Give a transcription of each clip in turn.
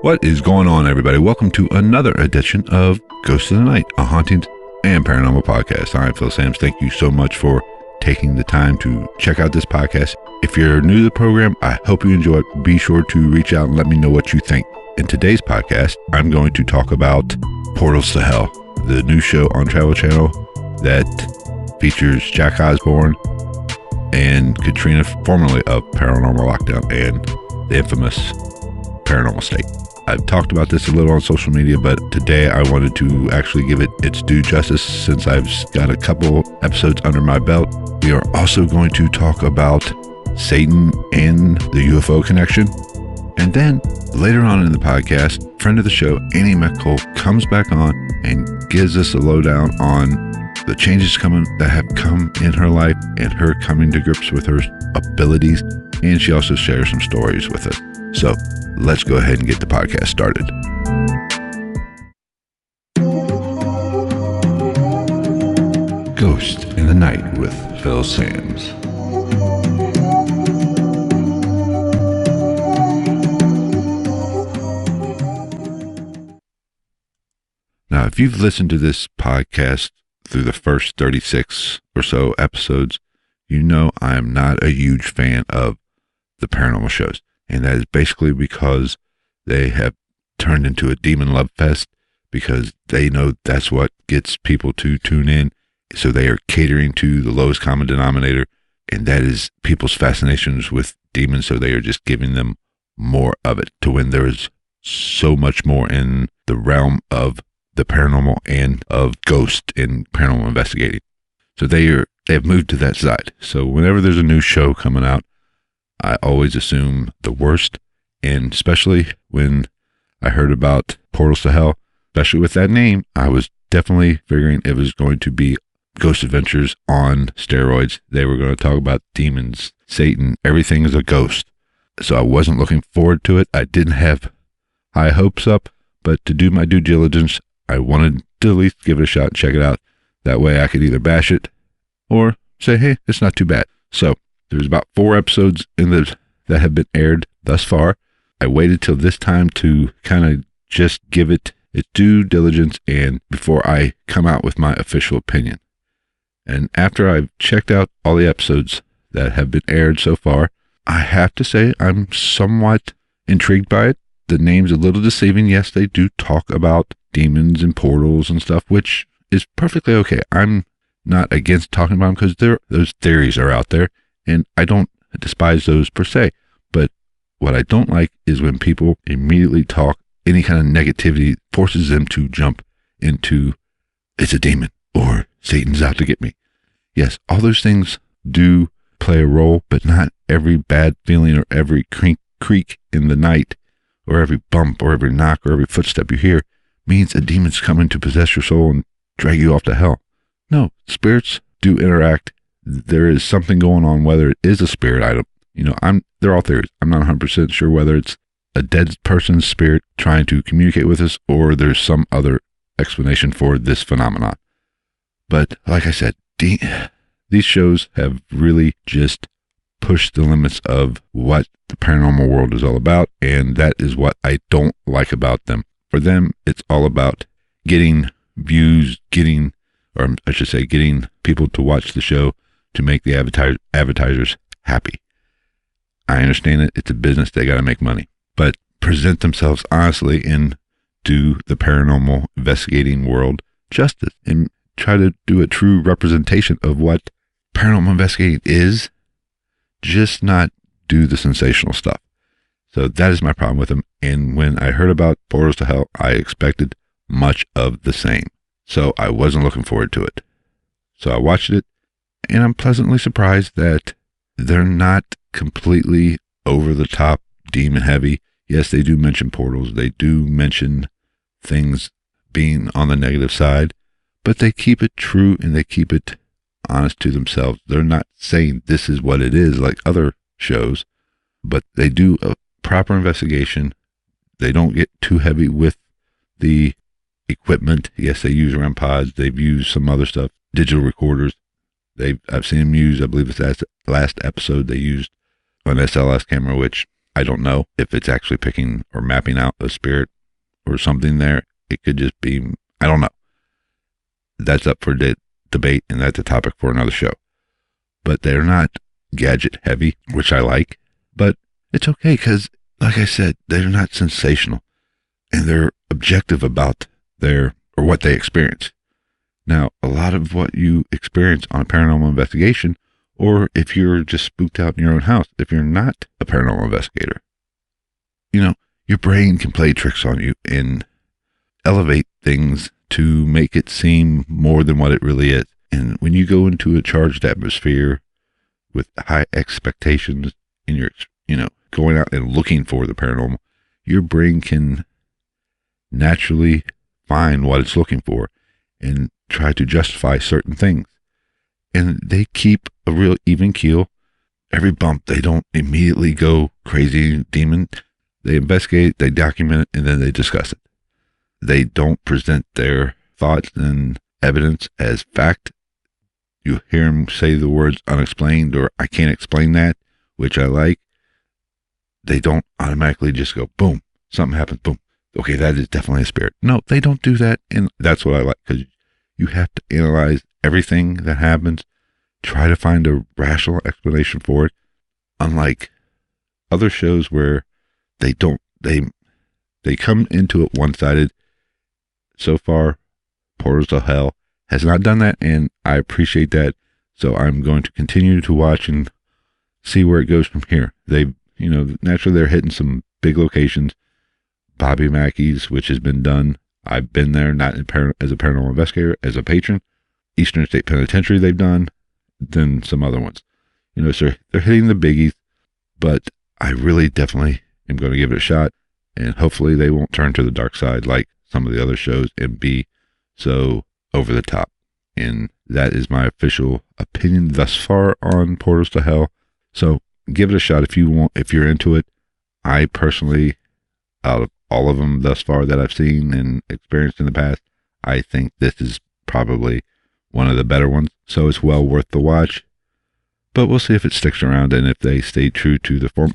What is going on, everybody? Welcome to another edition of Ghost of the Night, a hauntings and paranormal podcast. I'm Phil Sams. Thank you so much for taking the time to check out this podcast. If you're new to the program, I hope you enjoy it. Be sure to reach out and let me know what you think. In today's podcast, I'm going to talk about Portals to Hell, the new show on Travel Channel that features Jack Osborne and Katrina, formerly of Paranormal Lockdown and the infamous Paranormal State. I've talked about this a little on social media, but today I wanted to actually give it its due justice since I've got a couple episodes under my belt. We are also going to talk about Satan and the UFO connection. And then later on in the podcast, friend of the show, Mick Cole, comes back on and gives us a lowdown on the changes that have come in her life and her coming to grips with her abilities. And she also shares some stories with us. So let's go ahead and get the podcast started. Ghost in the Night with Phil Sams. Now, if you've listened to this podcast through the first 36 or so episodes, you know I am not a huge fan of the paranormal shows. And that is basically because they have turned into a demon love fest because they know that's what gets people to tune in. So they are catering to the lowest common denominator, and that is people's fascinations with demons. So they are just giving them more of it to when there is so much more in the realm of the paranormal and of ghost and paranormal investigating. So they have moved to that side. So whenever there's a new show coming out, I always assume the worst, and especially when I heard about Portals to Hell, especially with that name, I was definitely figuring it was going to be Ghost Adventures on steroids. They were going to talk about demons, Satan, everything is a ghost. So I wasn't looking forward to it. I didn't have high hopes up, but to do my due diligence, I wanted to at least give it a shot and check it out. That way I could either bash it or say, hey, it's not too bad. So there's about 4 episodes that have been aired thus far. I waited till this time to kind of just give it its due diligence and before I come out with my official opinion. And after I've checked out all the episodes that have been aired so far, I have to say I'm somewhat intrigued by it. The name's a little deceiving. Yes, they do talk about demons and portals and stuff, which is perfectly okay. I'm not against talking about them because those theories are out there. And I don't despise those per se, but what I don't like is when people immediately talk any kind of negativity, forces them to jump into, it's a demon, or Satan's out to get me. Yes, all those things do play a role, but not every bad feeling or every creak in the night, or every bump, or every knock, or every footstep you hear means a demon's coming to possess your soul and drag you off to hell. No, spirits do interact. There is something going on, whether it is a spirit item. They're all theories. I'm not 100% sure whether it's a dead person's spirit trying to communicate with us or there's some other explanation for this phenomenon. But like I said, these shows have really just pushed the limits of what the paranormal world is all about, and that is what I don't like about them. For them, it's all about getting views, getting people to watch the show, to make the advertisers happy. I understand it. It's a business. They got to make money. But present themselves honestly and do the paranormal investigating world justice and try to do a true representation of what paranormal investigating is, just not do the sensational stuff. So that is my problem with them. And when I heard about Portals to Hell, I expected much of the same. So I wasn't looking forward to it. So I watched it. And I'm pleasantly surprised that they're not completely over the top demon heavy. Yes, they do mention portals. They do mention things being on the negative side, but they keep it true and they keep it honest to themselves. They're not saying this is what it is like other shows, but they do a proper investigation. They don't get too heavy with the equipment. Yes, they use REM pods. They've used some other stuff, digital recorders. I've seen them use, I believe it's that last episode, they used an SLS camera, which I don't know if it's actually picking or mapping out a spirit or something there. It could just be, I don't know. That's up for debate, and that's a topic for another show. But they're not gadget heavy, which I like. But it's okay because, like I said, they're not sensational, and they're objective about what they experience. Now, a lot of what you experience on a paranormal investigation, or if you're just spooked out in your own house, if you're not a paranormal investigator, your brain can play tricks on you and elevate things to make it seem more than what it really is. And when you go into a charged atmosphere with high expectations and you're, going out and looking for the paranormal, your brain can naturally find what it's looking for and try to justify certain things. And they keep a real even keel. Every bump, they don't immediately go crazy demon. They investigate, they document it, and then they discuss it. They don't present their thoughts and evidence as fact. You hear them say the words unexplained or I can't explain that, which I like. They don't automatically just go, boom, something happens, boom. Okay, that is definitely a spirit. No, they don't do that. And that's what I like, because you have to analyze everything that happens, try to find a rational explanation for it. Unlike other shows where they don't, they come into it one-sided. So far, Portals to Hell has not done that, and I appreciate that. So I'm going to continue to watch and see where it goes from here. Naturally they're hitting some big locations. Bobby Mackey's, which has been done. I've been there, not as a paranormal investigator, as a patron. Eastern State Penitentiary they've done, then some other ones. So they're hitting the biggies, but I really definitely am going to give it a shot, and hopefully they won't turn to the dark side like some of the other shows and be so over the top. And that is my official opinion thus far on Portals to Hell. So give it a shot if you're into it. I personally, out of all of them thus far that I've seen and experienced in the past, I think this is probably one of the better ones. So it's well worth the watch. But we'll see if it sticks around and if they stay true to the form.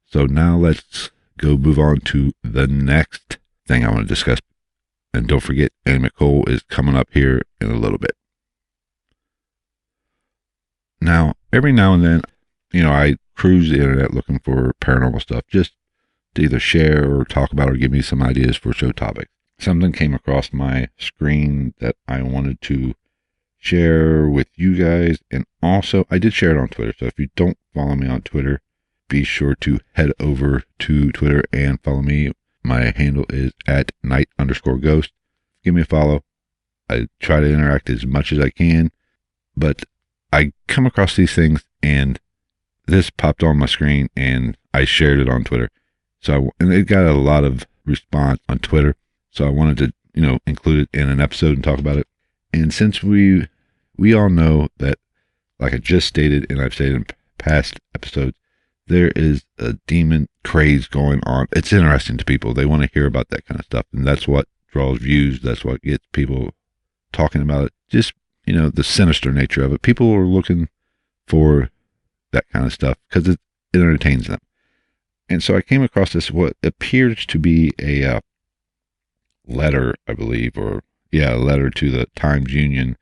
So now let's go move on to the next thing I want to discuss. And don't forget, Mick Cole is coming up here in a little bit. Now, every now and then, I cruise the internet looking for paranormal stuff, just to either share or talk about or give me some ideas for show topics. Something came across my screen that I wanted to share with you guys, and also I did share it on Twitter. So if you don't follow me on Twitter, be sure to head over to Twitter and follow me. My handle is @night_ghost. Give me a follow. I try to interact as much as I can, but I come across these things and this popped on my screen and I shared it on Twitter. And it got a lot of response on Twitter. So I wanted to, include it in an episode and talk about it. And since we all know that, like I just stated, and I've stated in past episodes, there is a demon craze going on. It's interesting to people. They want to hear about that kind of stuff. And that's what draws views. That's what gets people talking about it. Just, the sinister nature of it. People are looking for that kind of stuff because it entertains them. And so I came across this, what appears to be a letter, I believe, a letter to the Times Union.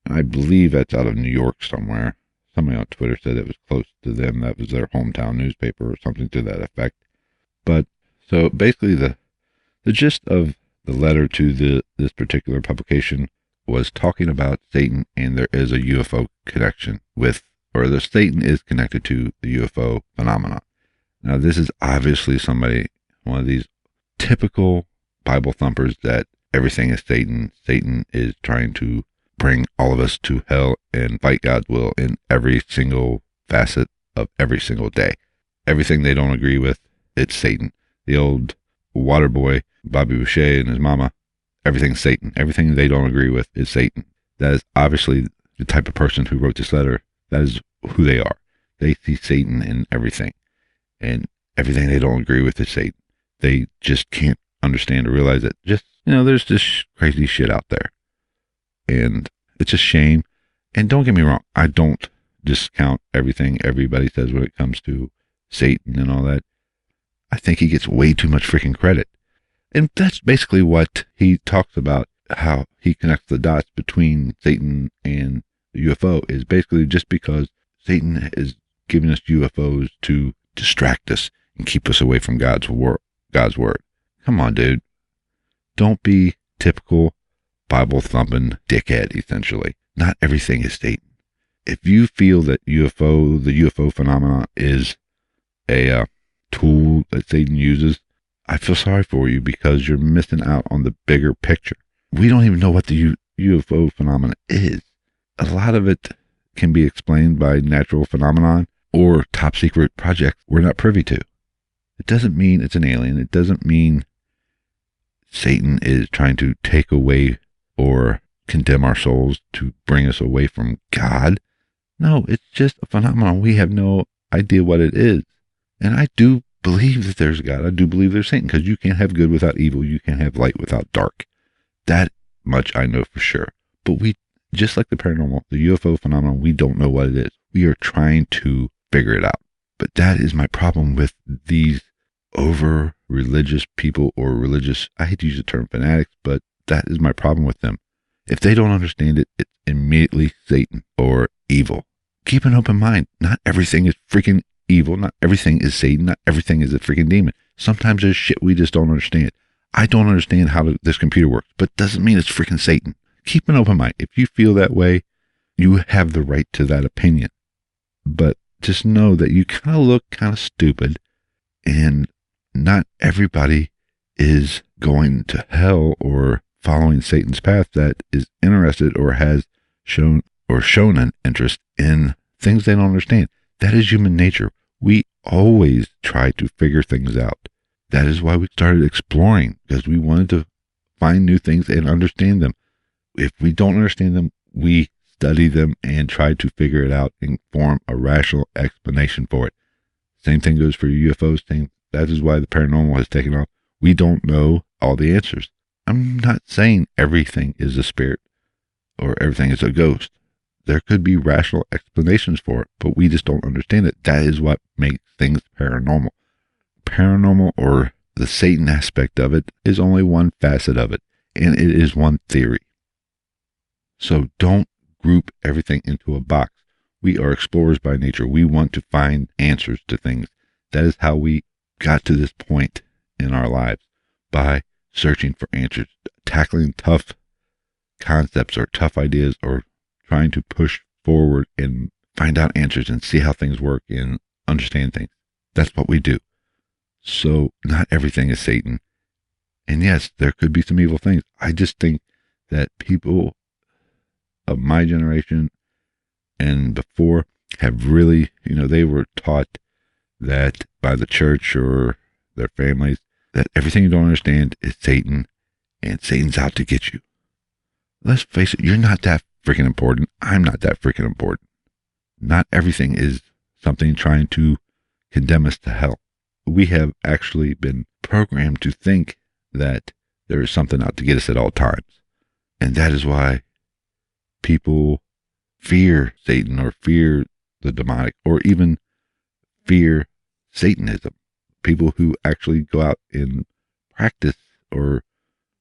And I believe that's out of New York somewhere. Somebody on Twitter said it was close to them. That was their hometown newspaper or something to that effect. But so basically the gist of the letter to this particular publication was talking about Satan, and there is a UFO connection the Satan is connected to the UFO phenomenon. Now, this is obviously one of these typical Bible thumpers that everything is Satan. Satan is trying to bring all of us to hell and fight God's will in every single facet of every single day. Everything they don't agree with, it's Satan. The old water boy, Bobby Boucher, and his mama, everything's Satan. Everything they don't agree with is Satan. That is obviously the type of person who wrote this letter. That is who they are. They see Satan in everything. And everything they don't agree with is Satan. They just can't understand or realize that there's this crazy shit out there. And it's a shame. And don't get me wrong, I don't discount everything everybody says when it comes to Satan and all that. I think he gets way too much freaking credit. And that's basically what he talks about, how he connects the dots between Satan and the UFO is basically just because Satan is giving us UFOs to distract us and keep us away from God's word. Come on, dude. Don't be typical Bible-thumping dickhead, essentially. Not everything is Satan. If you feel that the UFO phenomenon is a tool that Satan uses, I feel sorry for you because you're missing out on the bigger picture. We don't even know what the UFO phenomenon is. A lot of it can be explained by natural phenomenon or top secret projects we're not privy to. It doesn't mean it's an alien. It doesn't mean Satan is trying to take away or condemn our souls to bring us away from God. No, it's just a phenomenon. We have no idea what it is. And I do believe that there's God. I do believe there's Satan, because you can't have good without evil. You can't have light without dark. That much I know for sure. But we, just like the paranormal, the UFO phenomenon, we don't know what it is. We are trying to figure it out. But that is my problem with these over-religious people, or religious, I hate to use the term fanatics, but that is my problem with them. If they don't understand it, it's immediately Satan or evil. Keep an open mind. Not everything is freaking evil. Not everything is Satan. Not everything is a freaking demon. Sometimes there's shit we just don't understand. I don't understand how this computer works, but doesn't mean it's freaking Satan. Keep an open mind. If you feel that way, you have the right to that opinion. But just know that you kind of look kind of stupid, and not everybody is going to hell or following Satan's path that is interested or has shown an interest in things they don't understand. That is human nature. We always try to figure things out. That is why we started exploring, because we wanted to find new things and understand them. If we don't understand them, we study them and try to figure it out and form a rational explanation for it. Same thing goes for UFOs. That is why the paranormal has taken off. We don't know all the answers. I'm not saying everything is a spirit or everything is a ghost. There could be rational explanations for it, but we just don't understand it. That is what makes things paranormal. Paranormal, or the Satan aspect of it, is only one facet of it, and it is one theory. So don't group everything into a box. We are explorers by nature. We want to find answers to things. That is how we got to this point in our lives, by searching for answers, tackling tough concepts or tough ideas, or trying to push forward and find out answers and see how things work and understand things. That's what we do. So not everything is Satan. And yes, there could be some evil things. I just think that people of my generation and before have really, they were taught that by the church or their families, that everything you don't understand is Satan, and Satan's out to get you. Let's face it, you're not that freaking important. I'm not that freaking important. Not everything is something trying to condemn us to hell. We have actually been programmed to think that there is something out to get us at all times. And that is why people fear Satan, or fear the demonic, or even fear Satanism. People who actually go out and practice or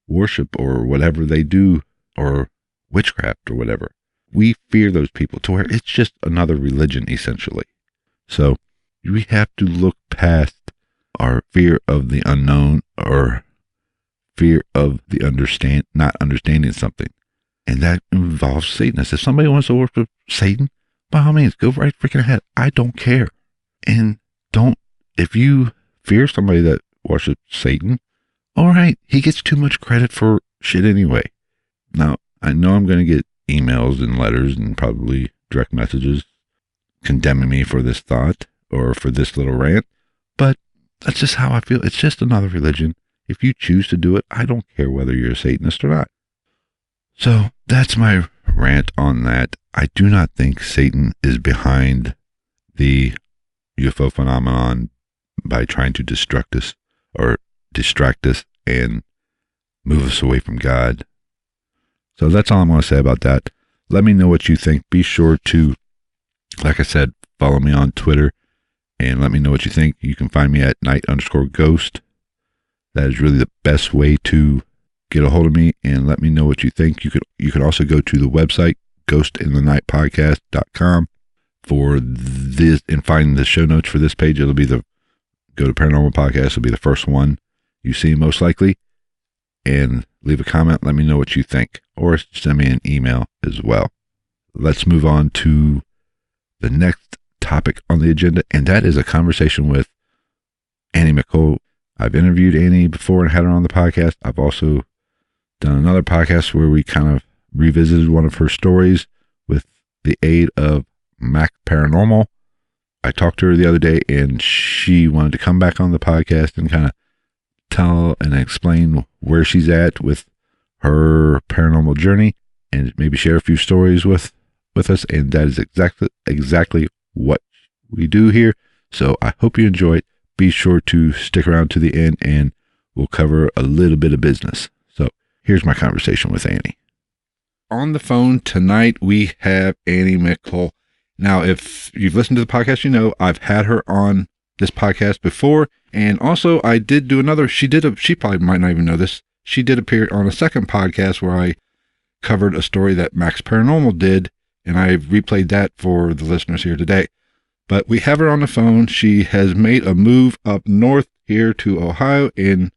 worship or whatever they do, or witchcraft or whatever. We fear those people to where it's just another religion, essentially. So we have to look past our fear of the unknown, or fear of the not understanding something. And that involves Satanists. If somebody wants to worship Satan, by all means, go right freaking ahead. I don't care. And if you fear somebody that worships Satan, all right, he gets too much credit for shit anyway. Now, I know I'm going to get emails and letters and probably direct messages condemning me for this thought or for this little rant, but that's just how I feel. It's just another religion. If you choose to do it, I don't care whether you're a Satanist or not. So that's my rant on that. I do not think Satan is behind the UFO phenomenon by trying to distract us and move us away from God. So that's all I'm going to say about that. Let me know what you think. Be sure to, like I said, follow me on Twitter and let me know what you think. You can find me at night_ghost. That is really the best way to get a hold of me and let me know what you think. You could also go to the website, ghostinthenightpodcast.com, for this, and find the show notes for this page. It'll be go to Paranormal Podcast. It'll be the first one you see most likely, and leave a comment. Let me know what you think, or send me an email as well. Let's move on to the next topic on the agenda, and that is a conversation with Mick Cole. I've interviewed Annie before and had her on the podcast. I've also done another podcast where we kind of revisited one of her stories with the aid of Mac Paranormal. I talked to her the other day, and she wanted to come back on the podcast and kind of tell and explain where she's at with her paranormal journey and maybe share a few stories with us. And that is exactly what we do here. So I hope you enjoy it. Be sure to stick around to the end, and we'll cover a little bit of business. So here's my conversation with Annie. On the phone tonight, we have Mick Cole. Now, if you've listened to the podcast, you know I've had her on this podcast before, and also I did do another. She probably might not even know this. She did appear on a second podcast where I covered a story that Max Paranormal did, and I've replayed that for the listeners here today. But we have her on the phone. She has made a move up north here to Ohio, and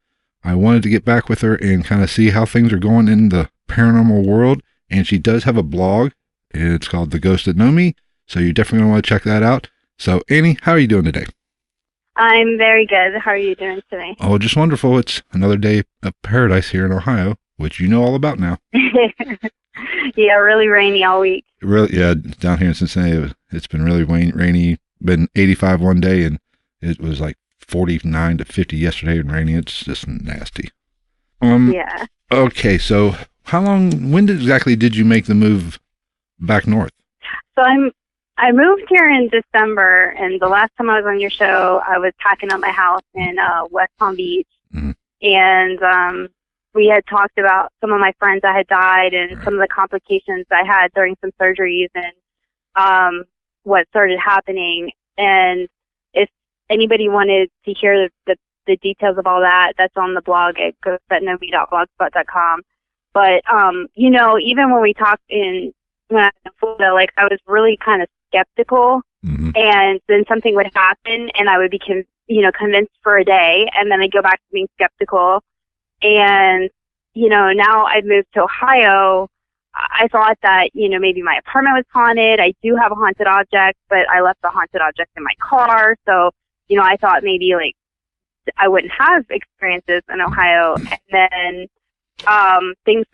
I wanted to get back with her and kind of see how things are going in the paranormal world. And she does have a blog, and it's called The Ghost That Know Me. So you're definitely going to want to check that out. So Annie, how are you doing today? I'm very good. How are you doing today? Oh, just wonderful. It's another day of paradise here in Ohio, which you know all about now. Yeah, really rainy all week. Really, yeah, down here in Cincinnati, it's been really rainy. Been 85 one day, and it was like 49 to 50 yesterday and rainy. It's just nasty. Yeah. Okay, so when exactly did you make the move back north? So I moved here in December, and the last time I was on your show, I was packing up my house in West Palm Beach, and we had talked about some of my friends that had died and some of the complications I had during some surgeries and what started happening. And if anybody wanted to hear the details of all that, that's on the blog at ghostthatknowme.blogspot.com. But, you know, even when we talked when I was in Florida, like, I was really kind of skeptical, and then something would happen and I would be, convinced for a day, and then I'd go back to being skeptical. And, you know, now I've moved to Ohio. I thought that, you know, maybe my apartment was haunted. I do have a haunted object, but I left the haunted object in my car. So, you know, I thought maybe, like, I wouldn't have experiences in Ohio. And then things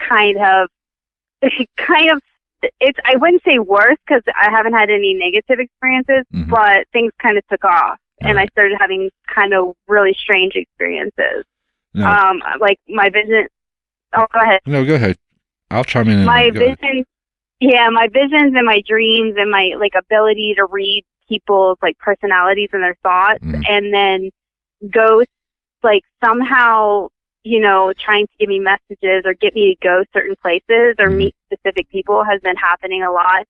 I wouldn't say worse, because I haven't had any negative experiences, but things kind of took off, and I started having kind of really strange experiences. No. Like my vision. Oh, go ahead. No, go ahead. I'll chime in. My visions and my dreams and my, like, ability to read people's, like, personalities and their thoughts, and then ghosts, like, somehow, you know, trying to give me messages or get me to go certain places or meet specific people has been happening a lot.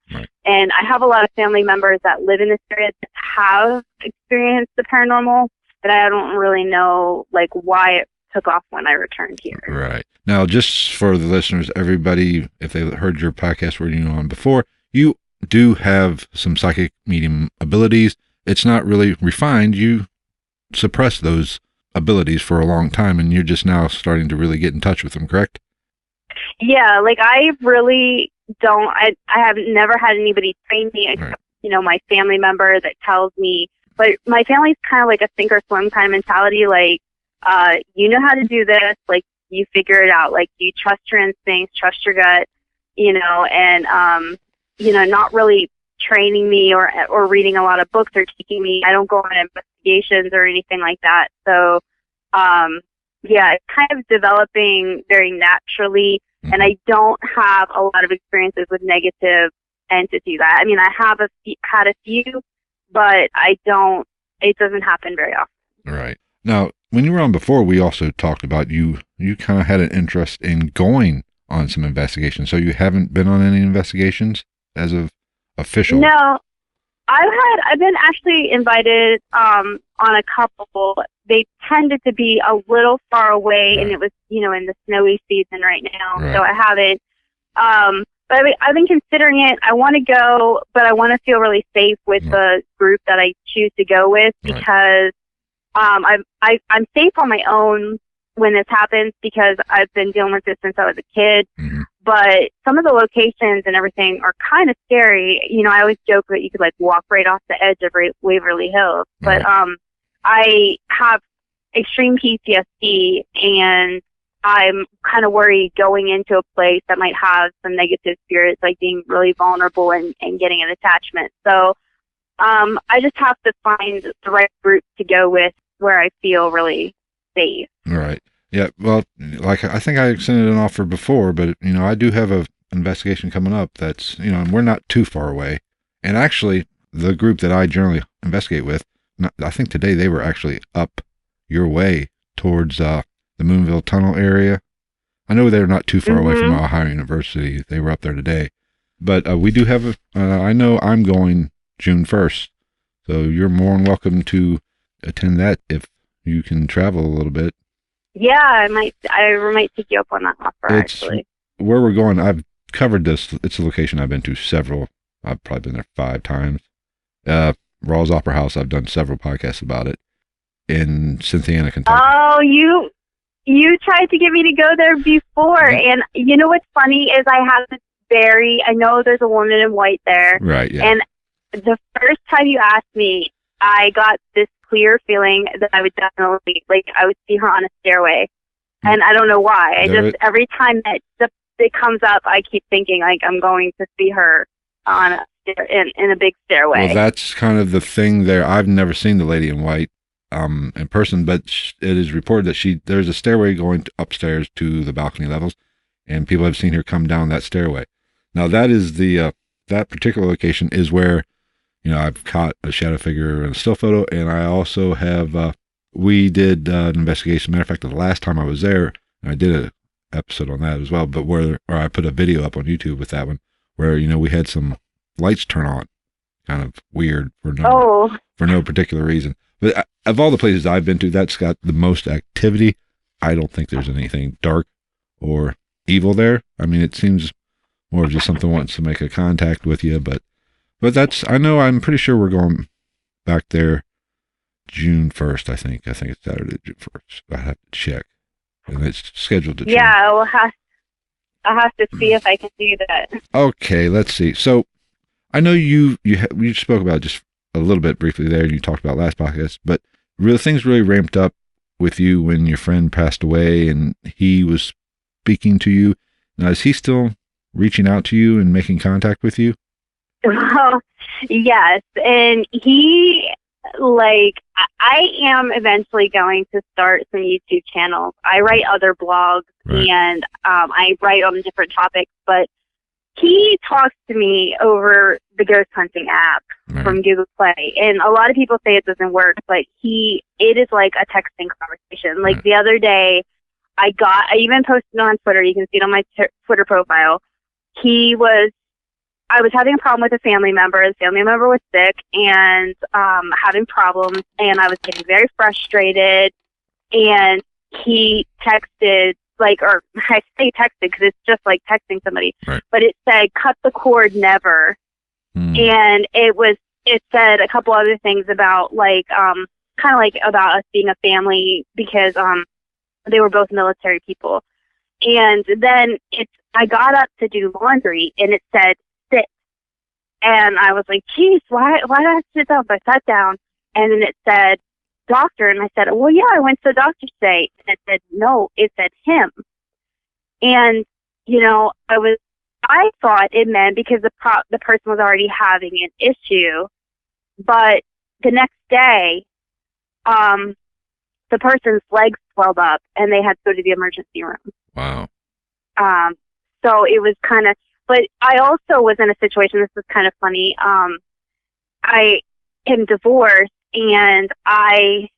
And I have a lot of family members that live in this area that have experienced the paranormal, but I don't really know, like, why it took off when I returned here. Right. Now, just for the listeners, everybody, if they heard your podcast where you were on before, you do have some psychic medium abilities. It's not really refined. You suppress those abilities for a long time, and you're just now starting to really get in touch with them, correct? Yeah, like, I really don't, I have never had anybody train me except, you know, my family member that tells me, but my family's kind of like a sink or swim kind of mentality, like, you know how to do this, like, you figure it out, like, you trust your instincts, trust your gut, you know, and, you know, not really training me or reading a lot of books or teaching me. I don't go on investigations or anything like that. So, yeah, it's kind of developing very naturally, and I don't have a lot of experiences with negative entities. I mean, I have had a few, but it doesn't happen very often. Right. Now, when you were on before, we also talked about you kind of had an interest in going on some investigations. So you haven't been on any investigations as of official? No, I've been actually invited on a couple. They tended to be a little far away, and it was, in the snowy season right now, so I haven't. But I've been considering it. I want to go, but I want to feel really safe with the group that I choose to go with, because I'm safe on my own when this happens, because I've been dealing with this since I was a kid. Mm-hmm. But some of the locations and everything are kind of scary. I always joke that you could walk right off the edge of Waverly Hills. But I have extreme PTSD, and I'm kind of worried going into a place that might have some negative spirits, being really vulnerable and getting an attachment. So I just have to find the right group to go with where I feel really safe. Right. Yeah. Well, I think I extended an offer before, but I do have a investigation coming up that's, and we're not too far away. And actually, the group that I generally investigate with, I think today they were actually up your way towards the Moonville Tunnel area. I know they're not too far away from Ohio University. They were up there today. But we do have I know I'm going June 1st, so you're more than welcome to attend that if you can travel a little bit. Yeah, I might take you up on that offer, actually. Where we're going, I've covered this. It's a location I've been to several. I've probably been there 5 times. Rawls Opera House, I've done several podcasts about it in Cynthiana, Kentucky. Oh, you tried to get me to go there before, and you know what's funny is I have this I know there's a woman in white there. Right, yeah. And the first time you asked me, I got this clear feeling that I would definitely, I would see her on a stairway. And I don't know why. Every time that it comes up, I keep thinking, I'm going to see her on in a big stairway. Well, that's kind of the thing there. I've never seen the lady in white in person, but it is reported that there's a stairway going upstairs to the balcony levels, and people have seen her come down that stairway. Now, that is that particular location is where, I've caught a shadow figure in a still photo, and I also have, we did an investigation. Matter of fact, the last time I was there, I did an episode on that as well, but or I put a video up on YouTube with that one, where, we had some lights turn on, kind of weird for no particular reason. But of all the places I've been to, that's got the most activity. I don't think there's anything dark or evil there. I mean, it seems more of just something wants to make a contact with you, but I'm pretty sure we're going back there June 1st, I think it's Saturday, June 1st. I have to check, and it's scheduled to change. Yeah, I'll have to see if I can do that. Okay, let's see. So I know you spoke about just a little bit briefly there, and you talked about last podcast, but things really ramped up with you when your friend passed away and he was speaking to you. Now, is he still reaching out to you and making contact with you? Well, yes. And I am eventually going to start some YouTube channels. I write other blogs, and I write on different topics, but he talks to me over the ghost hunting app from Google Play. And a lot of people say it doesn't work, but it is like a texting conversation. The other day, I even posted on Twitter. You can see it on my Twitter profile. I was having a problem with a family member. The family member was sick and having problems, and I was getting very frustrated. And he texted, or I say texted because it's just like texting somebody, but it said, "Cut the cord, never." And it said a couple other things about about us being a family, because they were both military people. And then I got up to do laundry, and it said, "Sit." And I was like, geez, why did I sit down? So I sat down, and then it said, "Doctor." And I said, "Well, yeah, I went to the doctor today." And it said, no, it said him. And, I thought it meant because the person was already having an issue. But the next day, the person's legs swelled up, and they had to go to the emergency room. Wow. So it was kind of, but I also was in a situation, this was kind of funny. I am divorced, and I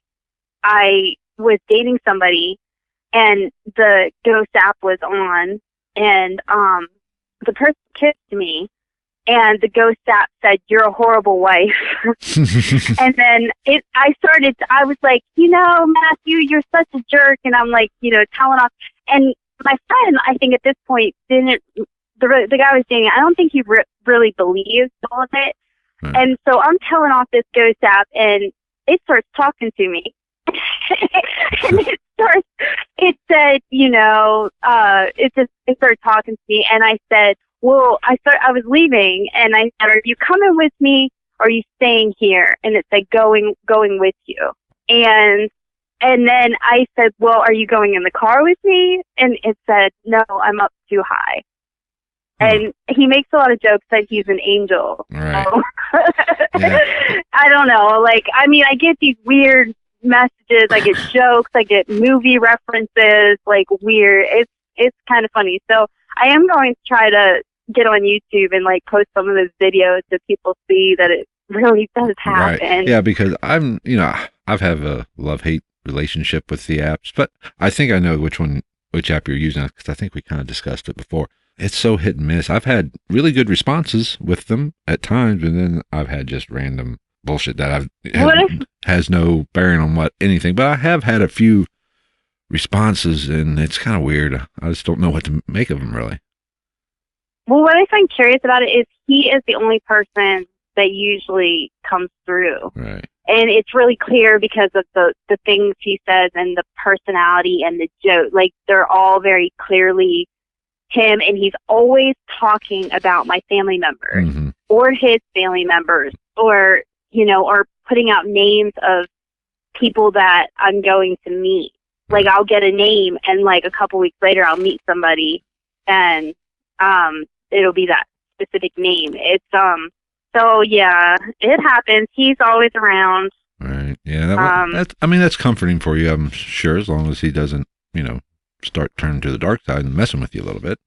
was dating somebody, and the ghost app was on, and the person kissed me, and the ghost app said, "You're a horrible wife." And then I was like, Matthew, you're such a jerk. And I'm like, telling off. And my friend, I think at this point, the guy I was dating, I don't think he really believed all of it. Right. And so I'm telling off this ghost app, and it starts talking to me. And it said, it started talking to me, and I said, well, I was leaving, and I said, are you coming with me, or are you staying here? And it said, going with you. And then I said, well, are you going in the car with me? And it said, no, I'm up too high. And he makes a lot of jokes that he's an angel. Right. So, yeah. I don't know. Like, I mean, I get these weird messages. I get jokes. I get movie references. Like, weird. It's kind of funny. So I am going to try to get on YouTube and like post some of those videos so people see that it really does happen. Right. Yeah, because I've had a love-hate relationship with the apps, but I think I know which app you're using, because I think we kind of discussed it before. It's so hit and miss. I've had really good responses with them at times, and then I've had just random bullshit that has no bearing on anything. But I have had a few responses, and it's kind of weird. I just don't know what to make of them, really. Well, what I find curious about it is he is the only person that usually comes through. Right. And it's really clear because of the things he says and the personality and the joke. Like, they're all very clearly him, and he's always talking about my family members or his family members, or putting out names of people that I'm going to meet. Like, I'll get a name, and like a couple weeks later I'll meet somebody, and it'll be that specific name. It's so yeah, it happens. He's always around. Right. Yeah. That's comforting for you, I'm sure, as long as he doesn't, start turning to the dark side and messing with you a little bit.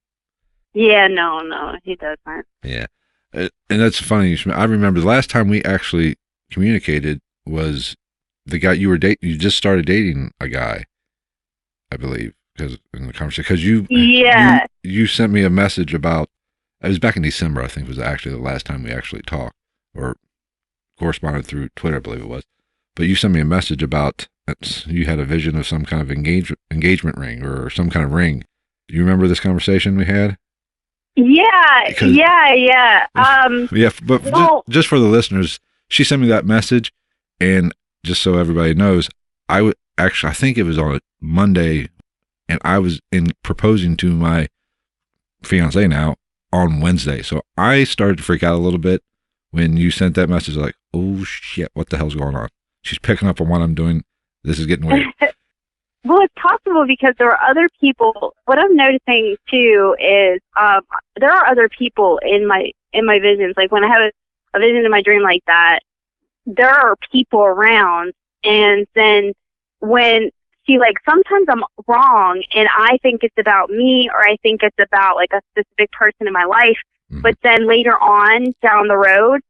Yeah, no, he doesn't. Yeah. And that's funny. I remember the last time we actually communicated was the guy you were dating. You just started dating a guy, I believe, because in the conversation, because you sent me a message about, it was back in December, I think was actually the last time we actually talked or corresponded through Twitter, I believe it was. But you sent me a message about you had a vision of some kind of engagement ring or some kind of ring. Do you remember this conversation we had? Yeah. Yeah, but just for the listeners, she sent me that message, and just so everybody knows, I think it was on a Monday, and I was proposing to my fiance now on Wednesday. So I started to freak out a little bit when you sent that message, like, oh shit, what the hell's going on? She's picking up on what I'm doing. This is getting weird. Well, it's possible because there are other people. What I'm noticing too is there are other people in my visions. Like, when I have a vision in my dream like that, there are people around. And then sometimes I'm wrong, and I think it's about me, or I think it's about like a specific person in my life. But then later on down the road,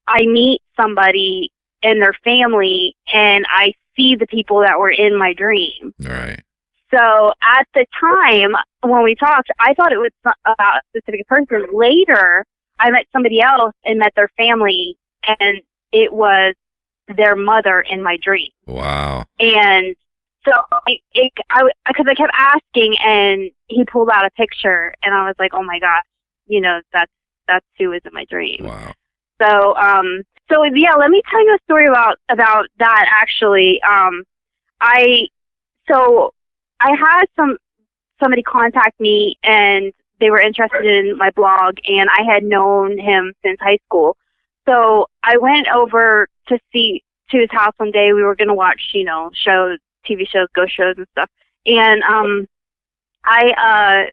I meet somebody and their family, and I see the people that were in my dream. Right. So at the time when we talked, I thought it was about a specific person. Later, I met somebody else and met their family, and it was their mother in my dream. Wow. And so because I kept asking, and he pulled out a picture, and I was like, oh my gosh, that's who was in my dream. Wow. So yeah, let me tell you a story about that actually. I had somebody contact me, and they were interested in my blog, and I had known him since high school. So I went over to his house one day. We were going to watch, shows, TV shows, ghost shows and stuff. And I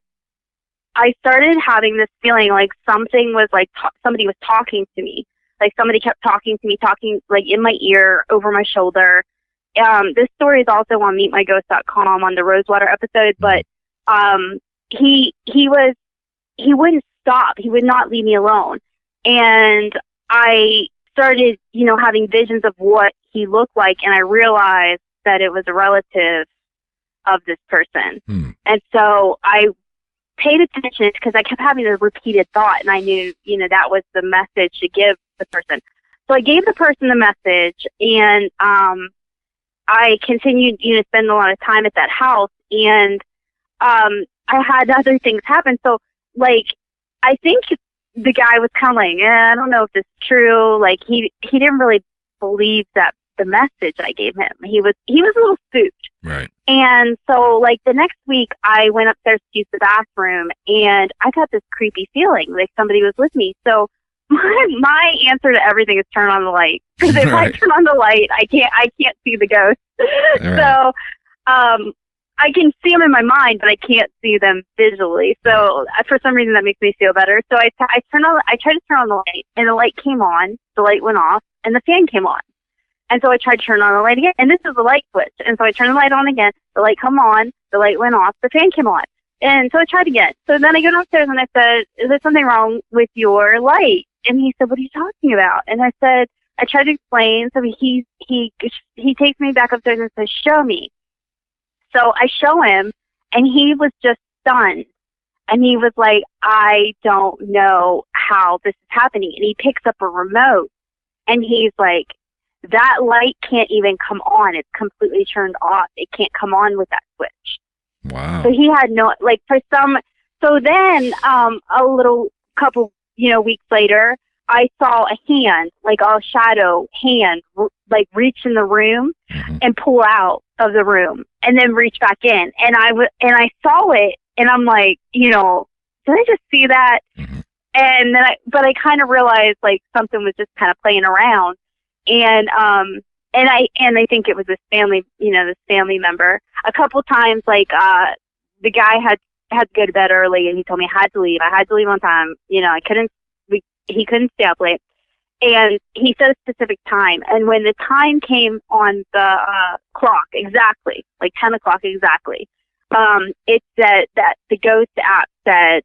started having this feeling like something was like somebody was talking to me. Like, somebody kept talking to me, talking like in my ear, over my shoulder. This story is also on meetmyghost.com on the Rosewater episode, but he wouldn't stop. He would not leave me alone. And I started, having visions of what he looked like, and I realized that it was a relative of this person. And so I paid attention because I kept having a repeated thought, and I knew, that was the message to give the person. So I gave the person the message, and I continued, to spend a lot of time at that house, and I had other things happen. So, like, I think the guy was kind of like, I don't know if this is true. Like, he didn't really believe that the message I gave him. He was a little spooked. Right. And so, like, the next week, I went upstairs to use the bathroom, and I got this creepy feeling, like somebody was with me. So my answer to everything is turn on the light. Because if I turn on the light, I can't see the ghost. Right. So, I can see them in my mind, but I can't see them visually. So for some reason, that makes me feel better. So I tried to turn on the light, and the light came on, the light went off, and the fan came on. And so I tried to turn on the light again, and this is the light switch. And so I turned the light on again, the light come on, the light went off, the fan came on. And so I tried again. So then I go downstairs and I said, is there something wrong with your light? And he said, what are you talking about? And I said, I tried to explain. So he takes me back upstairs and says, show me. So I show him, and he was just stunned. And he was like, I don't know how this is happening. And he picks up a remote, and he's like, that light can't even come on. It's completely turned off. It can't come on with that switch. Wow. So he had no, like, so then, a little couple, weeks later, I saw a hand, like a shadow hand, like reach in the room and pull out of the room and then reach back in. And I saw it, and I'm like, did I just see that? And then I kind of realized, like, something was just kind of playing around. And I think it was this family, this family member. A couple times, like, the guy had to go to bed early, and he told me I had to leave. I had to leave on time. He couldn't stay up late. And he said a specific time. And when the time came on the clock, exactly, like 10 o'clock exactly, it said that the Ghost app said,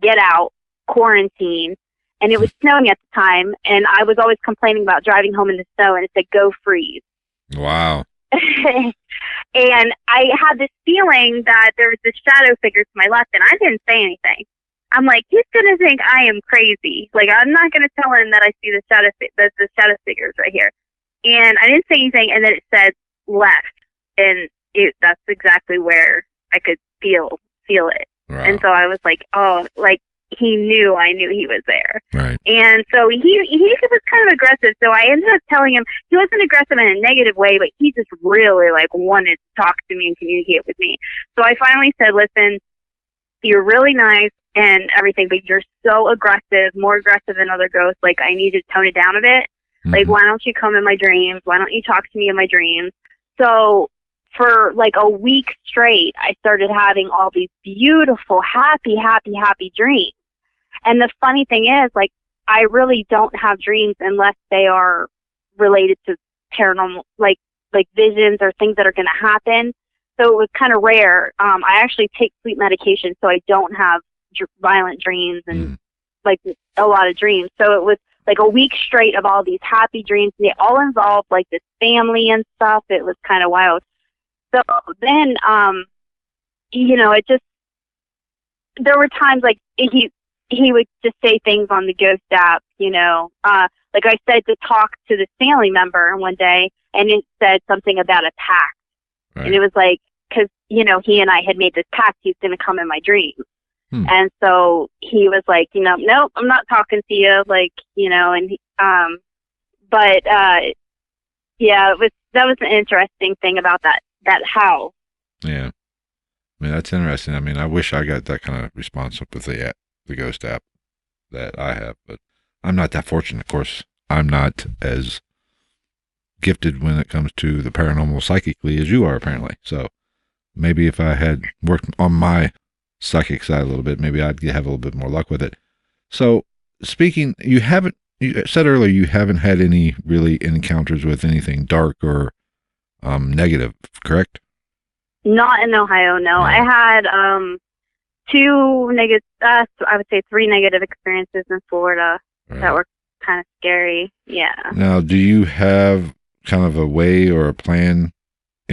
get out, quarantine. And it was snowing at the time, and I was always complaining about driving home in the snow, and it said, go freeze. Wow. And I had this feeling that there was this shadow figure to my left, and I didn't say anything. I'm like, he's going to think I am crazy. Like, I'm not going to tell him that I see the shadow figures right here. And I didn't say anything, and then it said left, and that's exactly where I could feel it. Wow. And so I was like, oh, like, he knew I knew he was there. Right. And so he was kind of aggressive. So I ended up telling him, he wasn't aggressive in a negative way, but he just really, like, wanted to talk to me and communicate with me. So I finally said, listen, you're really nice and everything, but you're so aggressive, more aggressive than other ghosts. Like, I need to tone it down a bit. Like, why don't you come in my dreams? Why don't you talk to me in my dreams? So for like a week straight, I started having all these beautiful, happy dreams. And the funny thing is, like, I really don't have dreams unless they are related to paranormal, like visions or things that are going to happen. So it was kind of rare. I actually take sleep medication, so I don't have violent dreams and like a lot of dreams. So it was like a week straight of all these happy dreams. They all involved like this family and stuff. It was kind of wild. So then, it just, there were times like he would just say things on the Ghost app, like I said to talk to this family member one day, and it said something about a pact. Right. And it was like, because, he and I had made this pact, he's going to come in my dreams. And so he was like, nope, I'm not talking to you, like, and, yeah, that was an interesting thing about that house. Yeah. I mean, that's interesting. I mean, I wish I got that kind of response with the Ghost app that I have, but I'm not that fortunate. Of course, I'm not as gifted when it comes to the paranormal psychically as you are, apparently. So maybe if I had worked on my psychic side a little bit, maybe I'd have a little bit more luck with it. So speaking, you said earlier you haven't had any really encounters with anything dark or negative, correct? Not in Ohio, no. I had two negative, I would say 3 negative experiences in Florida that were kind of scary. Yeah. Now, do you have kind of a way or a plan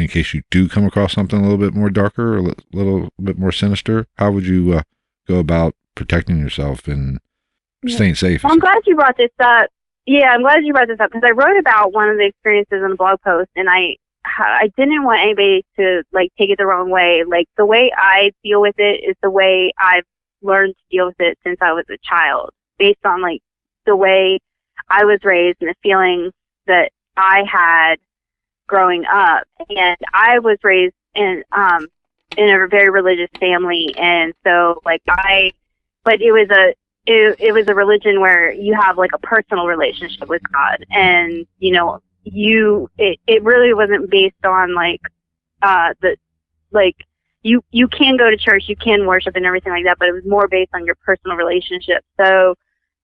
in case you do come across something a little bit more darker or a little bit more sinister? How would you go about protecting yourself and staying safe? Well, I'm glad you brought this up. Yeah, I'm glad you brought this up because I wrote about one of the experiences in a blog post, and I didn't want anybody to like take it the wrong way. Like the way I deal with it is the way I've learned to deal with it since I was a child, based on like the way I was raised and the feelings that I had growing up. And I was raised in a very religious family, and so like but it was a religion where you have like a personal relationship with God, and you know, it really wasn't based on like you can go to church, you can worship and everything like that, but it was more based on your personal relationship. So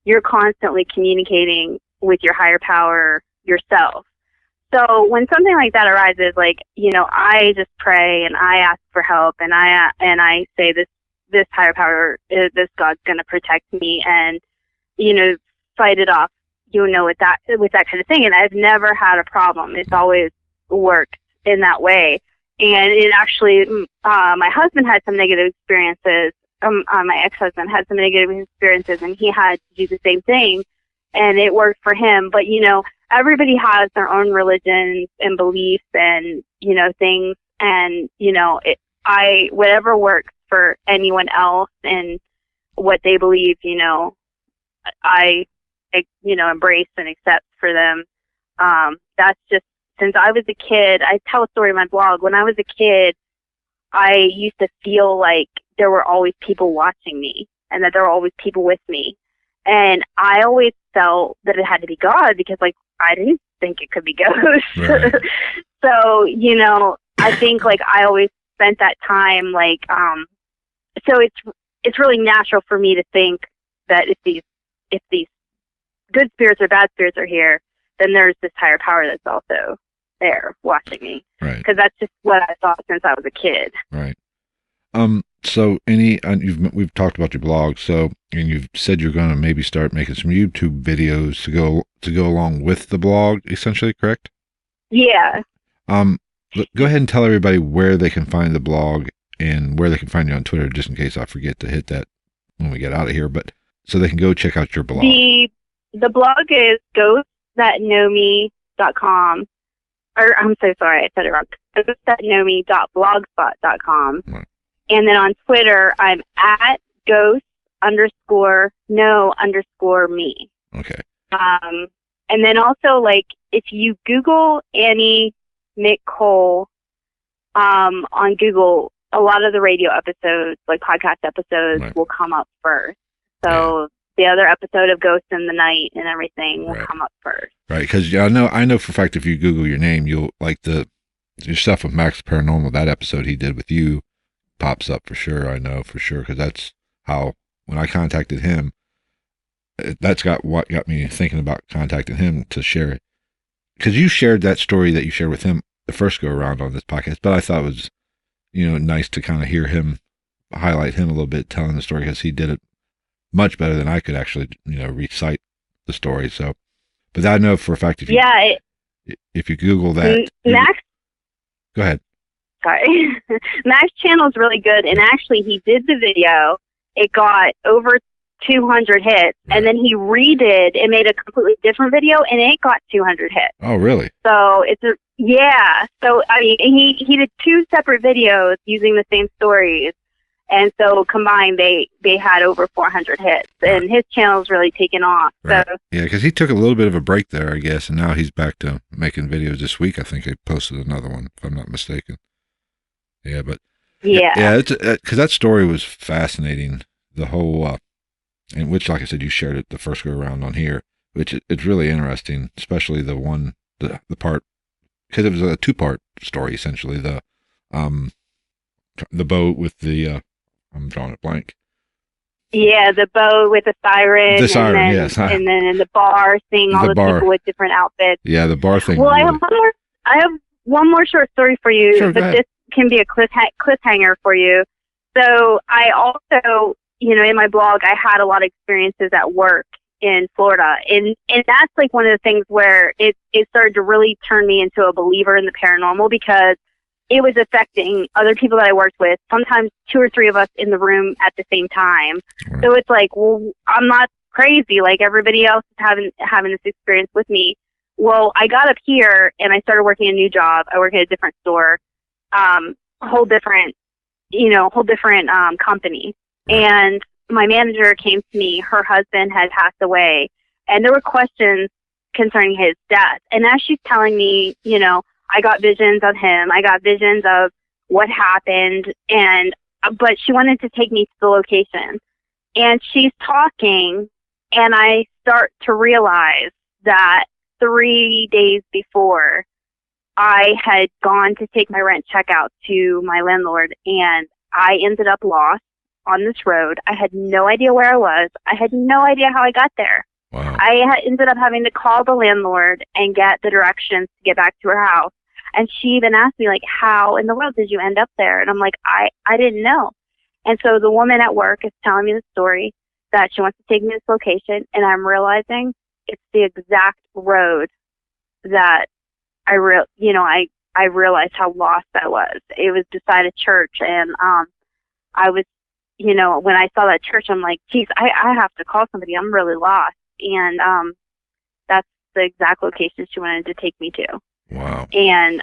you're constantly communicating with your higher power yourself. So when something like that arises, like, you know, I just pray and I ask for help, and I say this higher power, this God's going to protect me, and, you know, fight it off, you know, with that kind of thing. And I've never had a problem. It's always worked in that way. And it actually, my husband had some negative experiences. My ex-husband had some negative experiences, and he had to do the same thing, and it worked for him. But, you know, everybody has their own religions and beliefs and, you know, things. And, you know, whatever works for anyone else and what they believe, you know, I you know, embrace and accept for them. That's just, since I was a kid, I tell a story in my blog. When I was a kid, I used to feel like there were always people watching me and that there were always people with me. And I always felt that it had to be God because, like, I didn't think it could be ghosts. Right. So, you know, I think, like, I always spent that time, like, so it's really natural for me to think that if these good spirits or bad spirits are here, then there's this higher power that's also there watching me. Right. Because that's just what I thought since I was a kid. Right. So we've talked about your blog, so, and you've said you're going to maybe start making some YouTube videos to go along with the blog, essentially, correct? Yeah. Go ahead and tell everybody where they can find the blog and where they can find you on Twitter, just in case I forget to hit that when we get out of here, but so they can go check out your blog. The blog is ghosts.knowme.com. Or, I'm so sorry, I said it wrong. ghosts.knowme.blogspot.com. Right. And then on Twitter, I'm at ghost_know_me. Okay. And then also, like, if you Google Annie Mick Cole on Google, a lot of the radio episodes, like podcast episodes, right, will come up first. So the other episode of Ghosts in the Night and everything will come up first. Right, because I know for a fact if you Google your name, you'll, like, your stuff with Max Paranormal, that episode he did with you pops up for sure. I know for sure, because that's how, when I contacted him, that's what got me thinking about contacting him to share it. Because you shared that story that you shared with him the first go around on this podcast, but I thought it was, you know, nice to kind of hear him, highlight him a little bit, telling the story, because he did it much better than I could actually, you know, recite the story. So, but I know for a fact if you Google that, Max, go ahead. Sorry, Max's channel is really good, and actually he did the video. It got over 200 hits, right, and then he redid and made a completely different video, and it got 200 hits. Oh, really? So So I mean, he did two separate videos using the same stories. And so combined, they had over 400 hits, and his channel's really taken off. Right. So yeah, because he took a little bit of a break there, I guess, and now he's back to making videos this week. I think he posted another one, if I'm not mistaken. Yeah, but yeah, because that story was fascinating. The whole, and which, like I said, you shared it the first go around on here, which it's really interesting, especially the part, because it was a 2-part story essentially. The boat with the I'm drawing a blank. Yeah, the boat with the siren. The siren, and then, yes. And then in the bar, seeing all the people with different outfits. Yeah, the bar thing. Well, really. I have one more short story for you, sure, but this can be a cliffhanger for you. So I also, you know, in my blog, I had a lot of experiences at work in Florida, and that's like one of the things where it started to really turn me into a believer in the paranormal, because it was affecting other people that I worked with, sometimes 2 or 3 of us in the room at the same time. Right. So it's like, well, I'm not crazy. Like everybody else is having this experience with me. Well, I got up here and I started working a new job. I work at a different store, whole different company. Right. And my manager came to me. Her husband had passed away, and there were questions concerning his death. And as she's telling me, you know, I got visions of him. I got visions of what happened, but she wanted to take me to the location. And she's talking, and I start to realize that 3 days before, I had gone to take my rent check out to my landlord, and I ended up lost on this road. I had no idea where I was. I had no idea how I got there. Wow. I ended up having to call the landlord and get the directions to get back to her house. And she even asked me, like, how in the world did you end up there? And I'm like, I didn't know. And so the woman at work is telling me the story that she wants to take me to this location, and I'm realizing it's the exact road that I realized how lost I was. It was beside a church, and I was, you know, when I saw that church, I'm like, geez, I have to call somebody. I'm really lost. And that's the exact location she wanted to take me to. Wow. And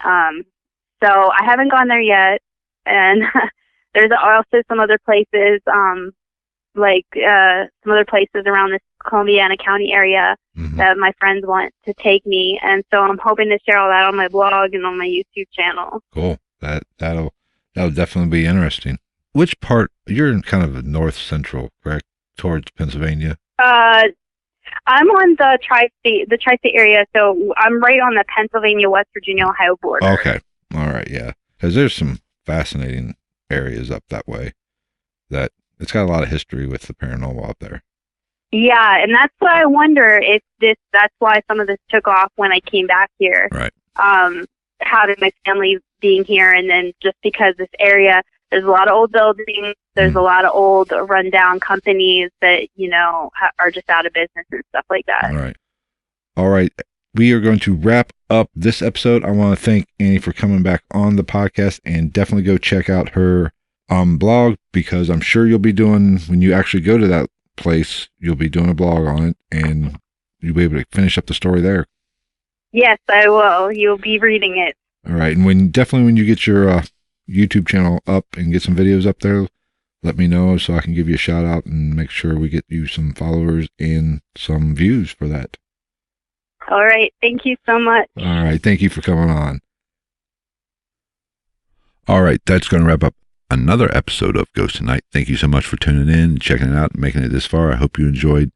so I haven't gone there yet. And there's also some other places, some other places around this Columbiana County area that my friends want to take me. And so I'm hoping to share all that on my blog and on my YouTube channel. Cool. That'll definitely be interesting. Which part, you're in kind of a north central, correct? Towards Pennsylvania? I'm on the tri-state area, so I'm right on the Pennsylvania, West Virginia, Ohio border. Okay. All right, yeah. Because there's some fascinating areas up that way that it's got a lot of history with the paranormal up there. Yeah, and that's why I wonder if that's why some of this took off when I came back here. Right. Having my family being here, and then just because this area, there's a lot of old buildings, there's a lot of old rundown companies that, you know, are just out of business and stuff like that. All right. We are going to wrap up this episode. I want to thank Annie for coming back on the podcast, and definitely go check out her blog, because I'm sure you'll be doing, when you actually go to that place, you'll be doing a blog on it, and you'll be able to finish up the story there. Yes, I will. You'll be reading it. All right. And when you get your YouTube channel up and get some videos up there, let me know so I can give you a shout out and make sure we get you some followers and some views for that. All right. Thank you so much. All right. Thank you for coming on. All right. That's going to wrap up another episode of Ghost Tonight. Thank you so much for tuning in, checking it out, and making it this far. I hope you enjoyed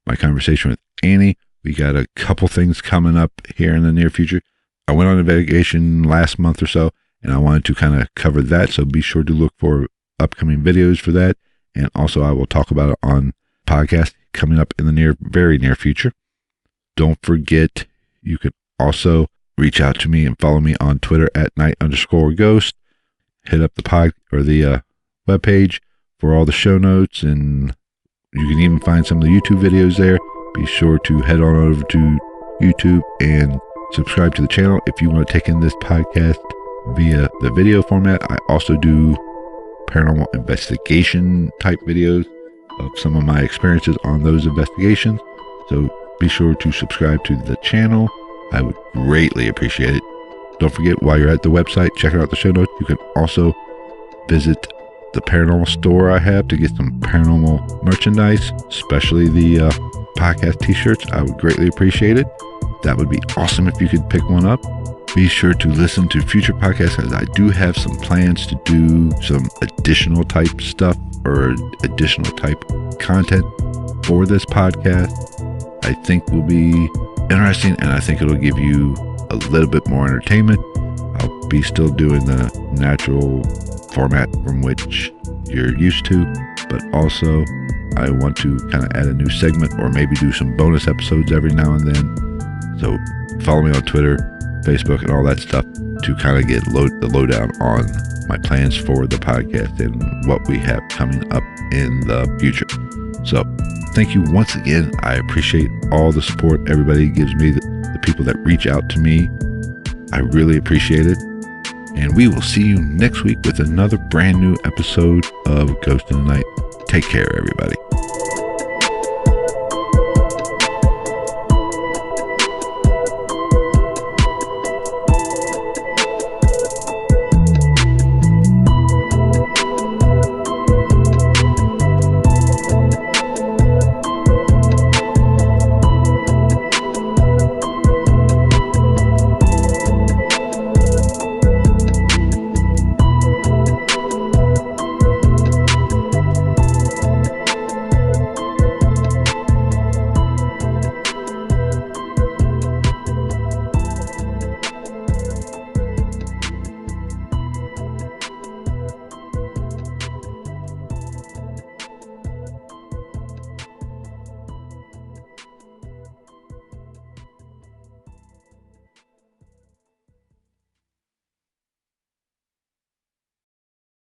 my conversation with Annie. We got a couple things coming up here in the near future. I went on a vacation last month or so, and I wanted to kind of cover that, so be sure to look for upcoming videos for that. And also, I will talk about it on podcast coming up in the very near future. Don't forget, you can also reach out to me and follow me on Twitter at @night_ghost. Hit up the webpage for all the show notes, and you can even find some of the YouTube videos there. Be sure to head on over to YouTube and subscribe to the channel if you want to take in this podcast via the video format. I also do paranormal investigation type videos of some of my experiences on those investigations. So be sure to subscribe to the channel. I would greatly appreciate it. Don't forget, while you're at the website, check out the show notes. You can also visit the paranormal store I have to get some paranormal merchandise, especially the podcast t-shirts. I would greatly appreciate it. That would be awesome if you could pick one up. Be sure to listen to future podcasts, as I do have some plans to do some additional type stuff or additional type content for this podcast. I think will be interesting, and I think it'll give you a little bit more entertainment. I'll be still doing the natural format from which you're used to, but also I want to kind of add a new segment or maybe do some bonus episodes every now and then. So follow me on Twitter, Facebook, and all that stuff to kind of get the lowdown on my plans for the podcast and what we have coming up in the future. So thank you once again. I appreciate all the support everybody gives me, the people that reach out to me. I really appreciate it. And we will see you next week with another brand new episode of Ghost in the Night. Take care, everybody.